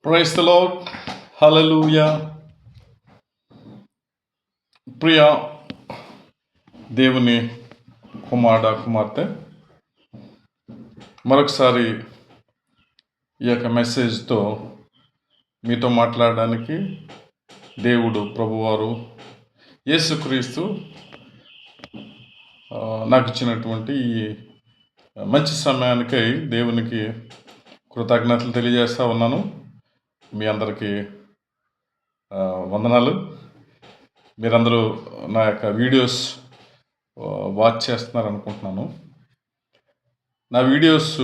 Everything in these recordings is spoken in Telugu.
Praise the lord. హల్లెలూయా. ప్రియ దేవుని కుమార్తె, మరొకసారి ఈ యొక్క మెసేజ్తో మీతో మాట్లాడడానికి దేవుడు ప్రభువారు యేసుక్రీస్తు నాకు ఇచ్చినటువంటి ఈ మంచి సమయానికై దేవునికి కృతజ్ఞతలు తెలియజేస్తూ ఉన్నాను. మీ అందరికీ వందనాలు. మీరందరూ నా యొక్క వీడియోస్ వాచ్ చేస్తున్నారు అనుకుంటున్నాను. నా వీడియోస్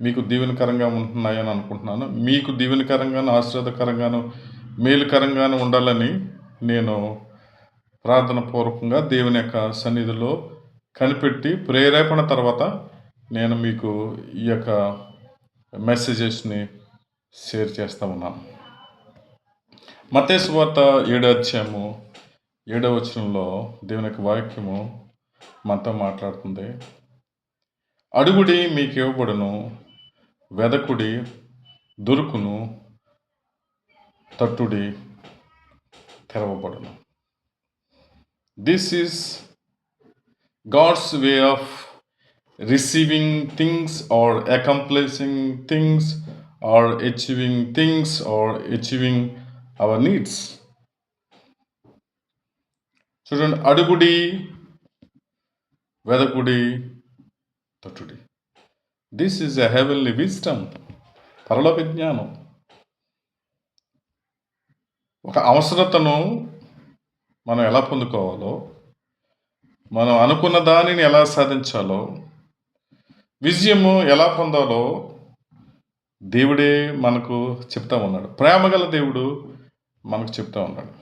మీకు దీవెనకరంగా ఉంటున్నాయని అనుకుంటున్నాను. మీకు దీవెనకరంగాను, ఆశీర్వాదకరంగాను, మేలుకరంగాను ఉండాలని నేను ప్రార్థన పూర్వకంగా దేవుని యొక్క సన్నిధిలో కనిపెట్టి ప్రేరేపణ తర్వాత నేను మీకు ఈ యొక్క మెసేజెస్ని షేర్ చేస్తూ ఉన్నాను. మత్తయి సువార్త 7వ అధ్యాయము 7వ వచనంలో దేవుని యొక్క వాక్యము మనతో మాట్లాడుతుంది. అడుగుడి మీకు ఇవ్వబడును, వెదకుడి దొరుకును, తట్టుడి తెరవబడును. This is God's way of receiving things or accomplishing things or achieving things or achieving our needs. చూడండి, అడుగుడి, వెదకుడి, తట్టుడి. This is a heavenly wisdom, పరలోక జ్ఞానం. ఒక అవసరతను మనం ఎలా పొందుకోవాలో, మనం అనుకున్న దానిని ఎలా సాధించాలో, విజయము ఎలా పొందాలో దేవుడే మనకు చెప్తా ఉన్నాడు. ప్రేమగల దేవుడు మనకు చెప్తా ఉన్నాడు.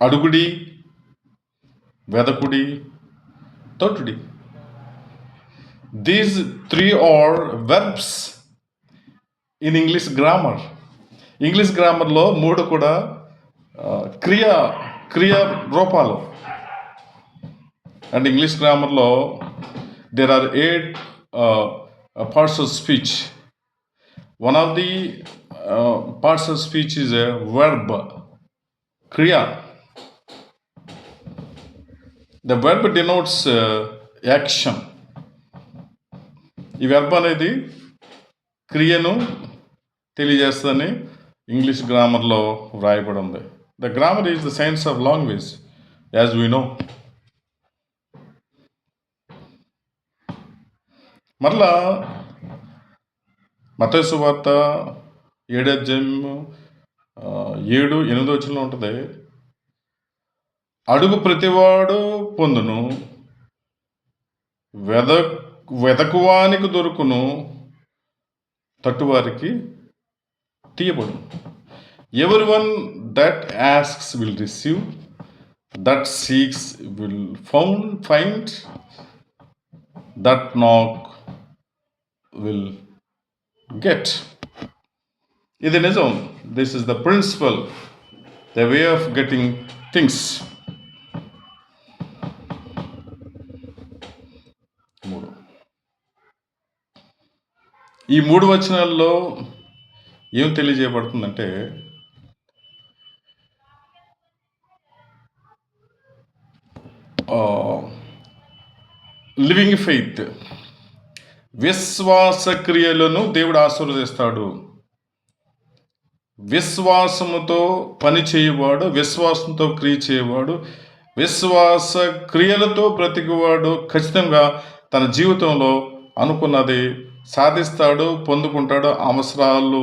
అడుగుడి, వెదకుడి, తట్టుడి. These 3 are verbs in English grammar. English గ్రామర్లో 3 కూడా క్రియా రూపాలు. అండ్ ఇంగ్లీష్ గ్రామర్లో there are 8 parts of speech. One of the parts of speech is a verb, kriya. The verb denotes action. ఈ వెర్బ్ అనేది క్రియను తెలియజేస్తుందని ఇంగ్లీష్ గ్రామర్లో వ్రాయబడి ఉంది. The grammar is the science of language, as we know. మరలా మత్తయి సువార్త 7వ అధ్యాయము 7-8 వచనంలో ఉంటుంది. అడుగు ప్రతివాడు పొందును, వెదకువానికి దొరుకును, తట్టువారికి తీయబడును. Everyone that asks will receive, that seeks will find, that knock will get. ఇది నిజం. This is the principle, the way of getting things. 3 ఈ 3 వచనాల్లో ఏం తెలియజేయబడుతుందంటే, లివింగ్ ఫెయిత్, విశ్వాస క్రియలను దేవుడు ఆశీర్వదిస్తాడు. విశ్వాసముతో పని చేయవాడు, విశ్వాసంతో క్రియ చేయవాడు, విశ్వాస క్రియలతో బ్రతికేవాడు ఖచ్చితంగా తన జీవితంలో అనుకున్నది సాధిస్తాడు, పొందుకుంటాడు, అవసరాలు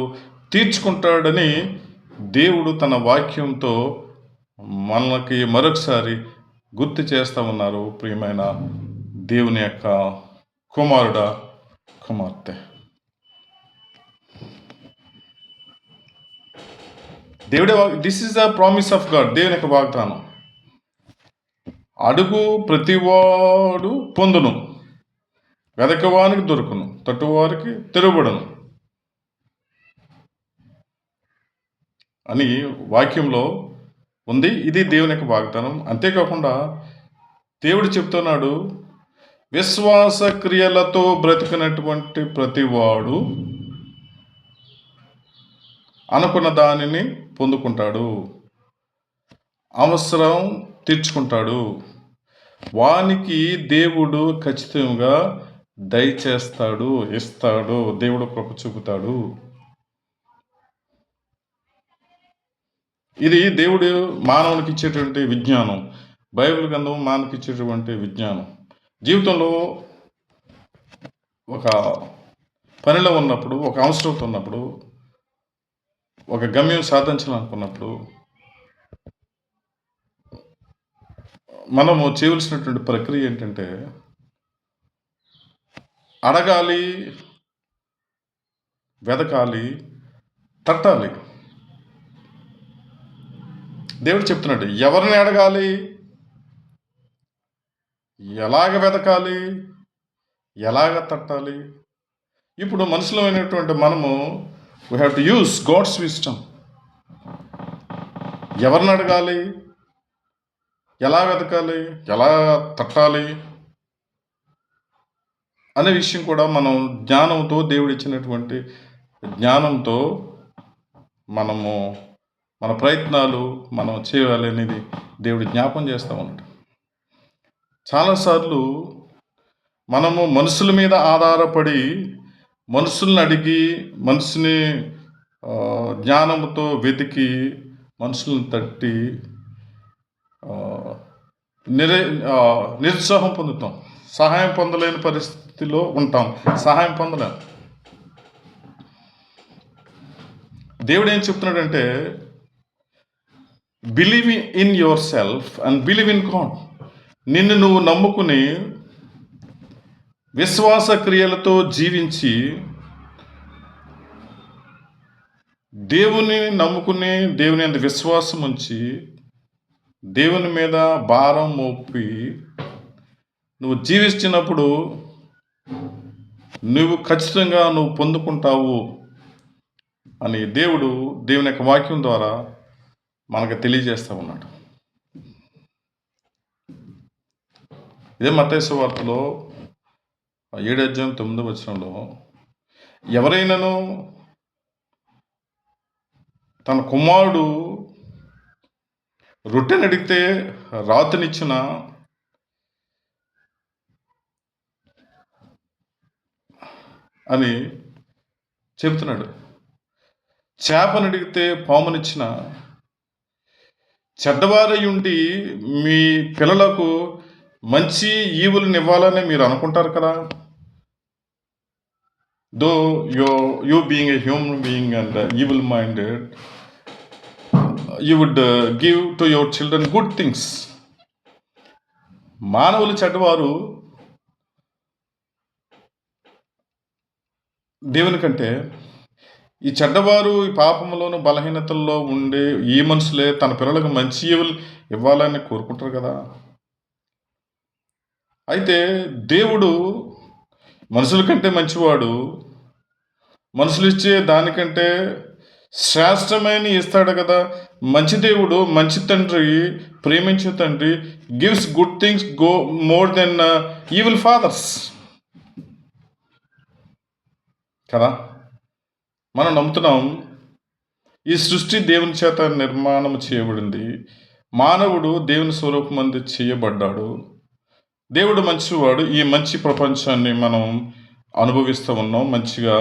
తీర్చుకుంటాడని దేవుడు తన వాక్యంతో మనకి మరొకసారి గుర్తు చేస్తూ ఉన్నారు. ప్రియమైన దేవుని యొక్క కుమార్తె, దేవుడే. This is the promise of God, దేవుని యొక్క వాగ్దానం. అడుగు ప్రతివాడు పొందును, వెదకవానికి దొరుకును, తట్టువారికి తెరుబడును అని వాక్యంలో ఉంది. ఇది దేవుని యొక్క వాగ్దానం. అంతేకాకుండా దేవుడు చెప్తున్నాడు, విశ్వాస క్రియలతో బ్రతికినటువంటి ప్రతివాడు అనుకున్న దానిని పొందుకుంటాడు, అవసరం తీర్చుకుంటాడు. వానికి దేవుడు ఖచ్చితంగా దయచేస్తాడు, ఇస్తాడు, దేవుడు కృప చూపుతాడు. ఇది దేవుడు మానవునికి ఇచ్చేటువంటి విజ్ఞానం. బైబిల్ గ్రంథం మానవునికి ఇచ్చేటువంటి విజ్ఞానం. జీవితంలో ఒక పనిలో ఉన్నప్పుడు, ఒక అవసరం ఉన్నప్పుడు, ఒక గమ్యం సాధించాలనుకున్నప్పుడు మనము చేయవలసినటువంటి ప్రక్రియ ఏంటంటే అడగాలి, వెదకాలి, తట్టాలి. దేవుడు చెప్తున్నాడు, ఎవరిని అడగాలి, ఎలాగ వెదకాలి, ఎలాగ తట్టాలి. ఇప్పుడు మనుషులమైనటువంటి మనము we have to use God's wisdom. ఎవరిని అడగాలి, ఎలా వెతకాలి, ఎలా తట్టాలి అనే విషయం కూడా మనం జ్ఞానంతో, దేవుడు ఇచ్చినటువంటి జ్ఞానంతో మనము మన ప్రయత్నాలు మనం చేయాలి అనేది దేవుడు జ్ఞాపం చేస్తూ ఉన్నాడు. చాలాసార్లు మనము మనుషుల మీద ఆధారపడి, మనుషుల్ని అడిగి, మనిషిని జ్ఞానంతో వెతికి, మనుషులను తట్టి నిరుత్సాహం పొందుతాం, సహాయం పొందలేని పరిస్థితిలో ఉంటాం, సహాయం పొందలేం. దేవుడు ఏం చెప్తున్నాడంటే, believe in your self and believe in God. నిన్ను నువ్వు నమ్ముకుని విశ్వాస క్రియలతో జీవించి, దేవుని నమ్ముకుని, దేవుని అందు విశ్వాసం ఉంచి, దేవుని మీద భారం మోపి నువ్వు జీవిస్తున్నప్పుడు నువ్వు ఖచ్చితంగా నువ్వు పొందుకుంటావు అని దేవుని యొక్క వాక్యం ద్వారా మనకు తెలియజేస్తూ ఉన్నాడు. ఇదే మత్తయి సువార్తలో 7:9 ఎవరైనాను తన కుమారుడు రొట్టెని అడిగితే రాతినిచ్చిన, అని చెబుతున్నాడు. చేపను అడిగితే పామునిచ్చిన, చెడ్డవారై ఉండి మీ పిల్లలకు మంచి ఈవులను ఇవ్వాలని మీరు అనుకుంటారు కదా. Though you being a human being and evil minded, you would give to your children good things. మానవులు చెడ్డవారు దేవుని కంటే, ఈ చెడ్డవారు ఈ పాపంలోను బలహీనతల్లో ఉండే ఈ మనుషులే తన పిల్లలకు మంచి ఈవులు ఇవ్వాలని కోరుకుంటారు కదా. అయితే దేవుడు మనుషుల కంటే మంచివాడు, మనుషులు ఇచ్చే దానికంటే శ్రేష్టమైన ఇస్తాడు కదా. మంచి దేవుడు, మంచి తండ్రి, ప్రేమించే తండ్రి gives good things go more than evil fathers కదా. మనం నమ్ముతున్నాం, ఈ సృష్టి దేవుని చేత నిర్మాణం చేయబడింది, మానవుడు దేవుని స్వరూపమందు చేయబడ్డాడు, దేవుడు మంచివాడు. ఈ మంచి ప్రపంచాన్ని మనం అనుభవిస్తూ ఉన్నాం, మంచిగా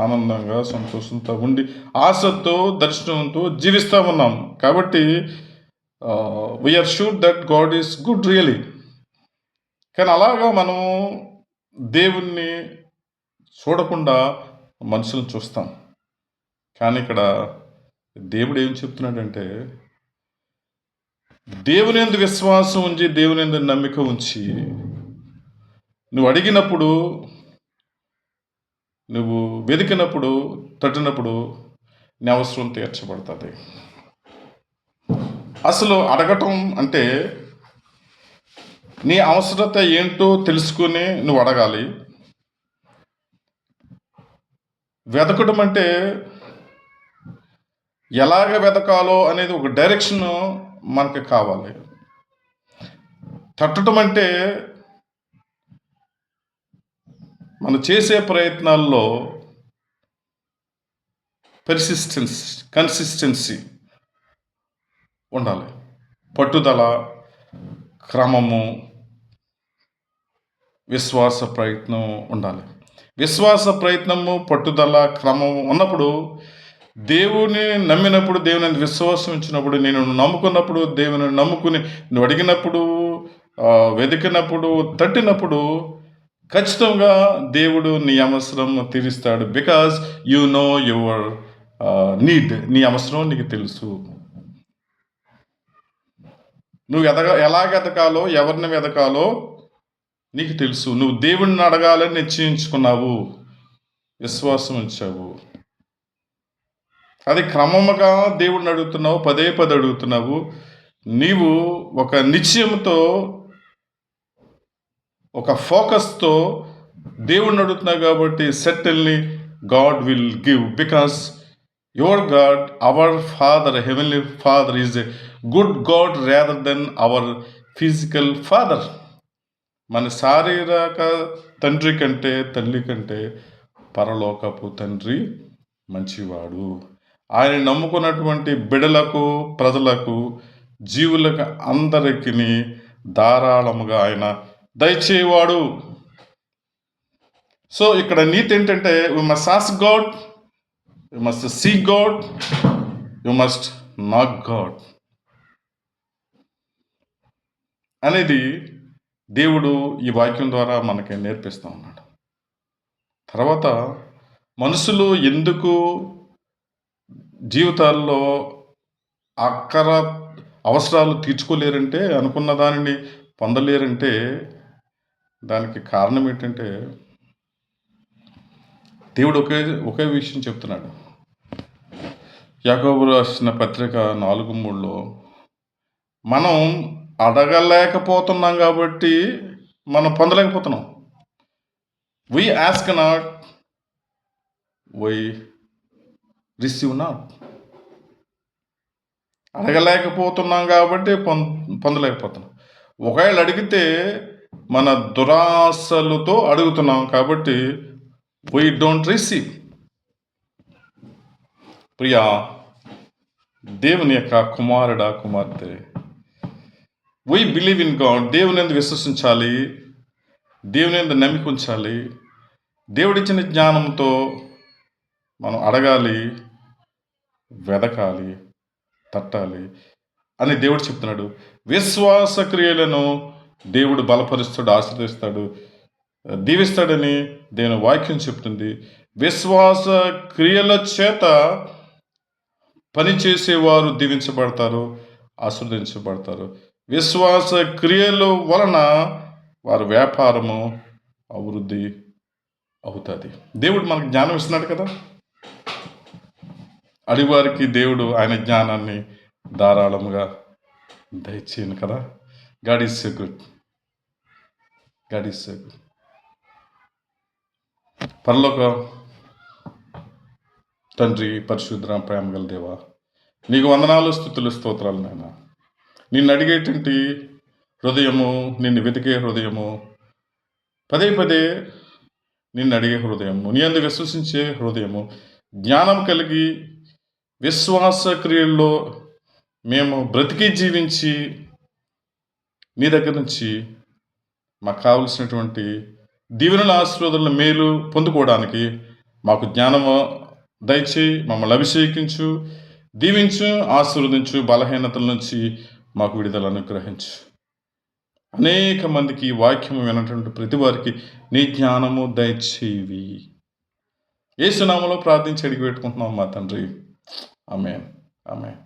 ఆనందంగా సంతోషంతో ఉండి ఆశతో దర్శనంతో జీవిస్తూ ఉన్నాం. కాబట్టి we are sure that God is good really. కానీ అలాగా మనం దేవుణ్ణి చూడకుండా మనుషులను చూస్తాం. కానీ ఇక్కడ దేవుడు ఏం చెప్తున్నాడంటే, దేవుని యందు విశ్వాసం ఉంచి, దేవుని యందు నమ్మిక ఉంచి నువ్వు అడిగినప్పుడు, నువ్వు వెతికినప్పుడు, తట్టినప్పుడు నీ అవసరం తీర్చబడుతుంది. అసలు అడగటం అంటే నీ అవసరత ఏంటో తెలుసుకుని నువ్వు అడగాలి. వెతకడం అంటే ఎలాగ వెతకాలో అనేది ఒక డైరెక్షన్ మనకి కావాలి. తట్టడం అంటే మనం చేసే ప్రయత్నాల్లో కన్సిస్టెన్సీ ఉండాలి. పట్టుదల, క్రమము, విశ్వాస ప్రయత్నం ఉండాలి. విశ్వాస ప్రయత్నము, పట్టుదల, క్రమం ఉన్నప్పుడు, దేవుని నమ్మినప్పుడు, దేవుని విశ్వాసం ఇచ్చినప్పుడు, నేను నమ్ముకున్నప్పుడు, దేవుని నమ్ముకుని నువ్వు అడిగినప్పుడు, వెతికినప్పుడు, తట్టినప్పుడు ఖచ్చితంగా దేవుడు నీ అవసరం తీరుస్తాడు. Because you know your need. నీ అవసరం నీకు తెలుసు. నువ్వు ఎలాగ ఎదగాలో, ఎవరిని వెతకాలో నీకు తెలుసు. నువ్వు దేవుడిని అడగాలని నిశ్చయించుకున్నావు, విశ్వాసం ఉంచావు. అది క్రమముగా దేవుడిని అడుగుతున్నావు, పదే అడుగుతున్నావు. నీవు ఒక నిశ్చయంతో, ఒక ఫోకస్తో దేవుడిని అడుగుతున్నావు కాబట్టి certainly God will give. Because your God, our father, heavenly father is a good God rather than our physical father. మన శారీరక తండ్రి కంటే, తల్లి కంటే పరలోకపు తండ్రి మంచివాడు. ఆయన నమ్ముకున్నటువంటి బిడలకు, ప్రజలకు, జీవులకు అందరికీ ధారాళముగా ఆయన దయచేవాడు. సో ఇక్కడ నీతి ఏంటంటే, we must ask God, we must seek God, we must knock God అనేది దేవుడు ఈ వాక్యం ద్వారా మనకి నేర్పిస్తూ ఉన్నాడు. తర్వాత మనుషులు ఎందుకు జీవితాల్లో అవసరాలు తీర్చుకోలేరంటే, అనుకున్న దానిని పొందలేరంటే దానికి కారణం ఏంటంటే, దేవుడు ఒకే విషయం చెప్తున్నాడు. యాకోబు రాసిన పత్రిక 4:3లో మనం అడగలేకపోతున్నాం కాబట్టి మనం పొందలేకపోతున్నాం. We ask not, we receive not. అడగలేకపోతున్నాం కాబట్టి పొందలేకపోతున్నాం. ఒకవేళ అడిగితే మన దురాశలతో అడుగుతున్నాం కాబట్టి వి డోంట్ రిసీవ్. ప్రియా దేవుని యొక్క కుమారుడా, కుమార్తె, వి బిలీవ్ ఇన్ గాడ్. దేవుని యందు విశ్వసించాలి, దేవుని యందు నమ్మిక ఉంచాలి. దేవుడిచ్చిన జ్ఞానంతో మనం అడగాలి, వెదకాలి, తట్టాలి అని దేవుడు చెప్తున్నాడు. విశ్వాస క్రియలను దేవుడు బలపరుస్తాడు, ఆశీర్వదిస్తాడు, దీవిస్తాడని దేవుని వాక్యం చెప్తుంది. విశ్వాస క్రియల చేత పనిచేసేవారు దీవించబడతారు, ఆశీర్వదించబడతారు. విశ్వాస క్రియల వలన వారి వ్యాపారము అభివృద్ధి అవుతుంది. దేవుడు మనకు జ్ఞానం ఇస్తున్నాడు కదా. అడివారికి దేవుడు ఆయన జ్ఞానాన్ని ధారాళముగా దయచేయను కదా. God is so good. God is so good. పరలోక తండ్రి, పరిశుద్ధ ప్రేమ గల దేవా, నీకు వందనాలు, స్తుతులు, స్తోత్రాలు నాయన. నిన్ను అడిగేటువంటి హృదయము, నిన్ను వెతికే హృదయము, పదే నిన్ను అడిగే హృదయము, నీ అందు విశ్వసించే హృదయము, జ్ఞానం కలిగి విశ్వాస క్రియల్లో మేము బ్రతికి జీవించి నీ దగ్గర నుంచి మాకు కావలసినటువంటి దీవెనల, ఆశీర్వాదాల మేలు పొందుకోవడానికి మాకు జ్ఞానము దయచేయి, మమ్మల్ని అభిషేకించు, దీవించు, ఆశీర్వదించు. బలహీనతల నుంచి మాకు విడుదల అనుగ్రహించు. అనేక మందికి ఈ వాక్యము వినటువంటి ప్రతి వారికి నీ జ్ఞానము దయచేవి. యేసు నామములో ప్రార్థించి అడిగి పెట్టుకుంటున్నాం మా తండ్రి. ఆమేన్, ఆమేన్.